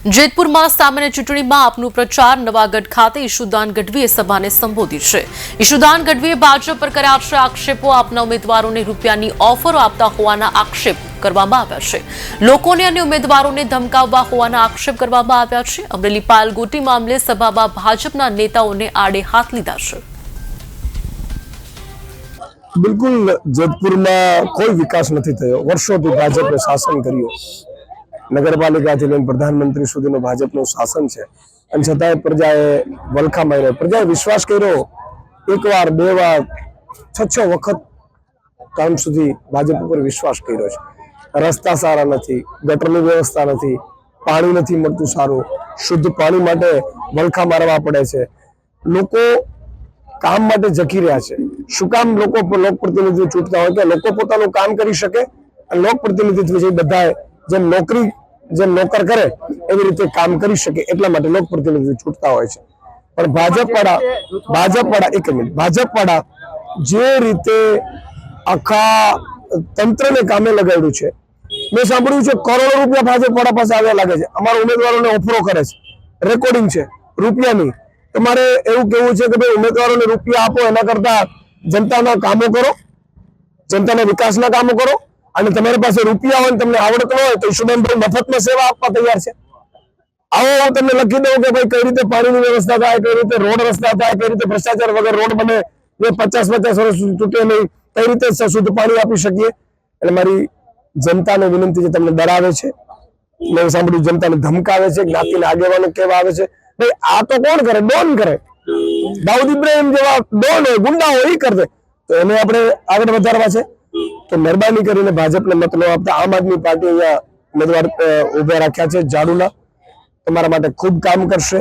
જેતપુરમાં સામાન્ય ચૂંટણીમાં આપનો પ્રચાર નવાગઢ ખાતે ઈશુદાન ગઢવીએ સભાને સંબોધી છે। ઈશુદાન ગઢવીએ ભાજપ પર કર્યા છે આક્ષેપો। આપના ઉમેદવારોને રૂપિયાની ઓફરો આપતા હોવાના આક્ષેપ કરવામાં આવ્યા છે। લોકોને અને ઉમેદવારોને ધમકાવવા હોવાના આક્ષેપ કરવામાં આવ્યા છે। અમરેલી પાલગોટી મામલે સભામાં ભાજપના નેતાઓને આડે હાથ લીધા છે। बिल्कुल जोधपुर में कोई विकास नहीं थयो। वर्षों भाजपे शासन कर्યું। नगरपालिकाથી લઈને પ્રધાનમંત્રી સુધીનું ભાજપનું શાસન છે અને છતાંય પ્રજાએ વલખા માર્યો, પ્રજાએ વિશ્વાસ કર્યો। એક વાર બે વાર છ વખત કામ સુધી ભાજપ ઉપર વિશ્વાસ કર્યો છે। રસ્તા સારા નથી, ગટરની વ્યવસ્થા નથી, પાણી નથી મળતું સારું, શુદ્ધ પાણી માટે વલખા મારવા પડે છે। લોકો કામ માટે જકી રહ્યા છે। શું કામ લોકો લોકપ્રતિનિધિ ચૂંટતા હોય કે લોકો પોતાનું કામ કરી શકે અને લોકપ્રતિનિધિત્વ જે બધા જેમ નોકર કરે એવી રીતે કામ કરી શકે એટલા માટે લોકપ્રતિનિધિ ચૂંટતા હોય છે। પણ ભાજપ વાળા જે રીતે આખા તંત્રને કામે લગાડ્યું છે, મેં સાંભળ્યું છે કરોડો રૂપિયા ભાજપ વાળા પાસે આવ્યા લાગે છે। અમારા ઉમેદવારોને ઓફરો કરે છે, રેકોર્ડિંગ છે રૂપિયાની। તમારે એવું કેવું છે કે ભાઈ ઉમેદવારોને રૂપિયા આપો એના કરતા જનતાના કામો કરો, જનતાના વિકાસના કામો કરો। અને તમારી પાસે રૂપિયા હોય, તમને આવડત હોય તો ઈશુદાનભાઈ મફતમાં સેવા આપવા તૈયાર છે। આવો હું તમને લખી દઉં કે ભાઈ કઈ રીતે પાણીની વ્યવસ્થા થાય, કઈ રીતે રોડ રસ્તા થાય, કઈ રીતે ભ્રષ્ટાચાર વગર રોડ બને, જે 50-50 વર્ષ તૂટે નહીં, કઈ રીતે શુદ્ધ પાણી આપી શકીએ। એટલે મારી જનતાને વિનંતી છે, તમને ડરાવે છે, મેં સાંભળ્યું જનતાને ધમકાવે છે, જ્ઞાતિના આગેવાનો કહેવા આવે છે। ભાઈ આ તો કોણ કરે? ડોન કરે। દાઉદ ઇબ્રાહિમ જેવા ડોન હોય, ગુંડા હોય, એ કરે તો એને આપણે આગળ વધારવા છે। તો મહેરબાની કરીને ભાજપને મત ન આપતા આમ આદમી પાર્ટી અહીંયા ઉમેદવાર ઉભા રાખ્યા છે ઝાડુના, તમારા માટે ખૂબ કામ કરશે।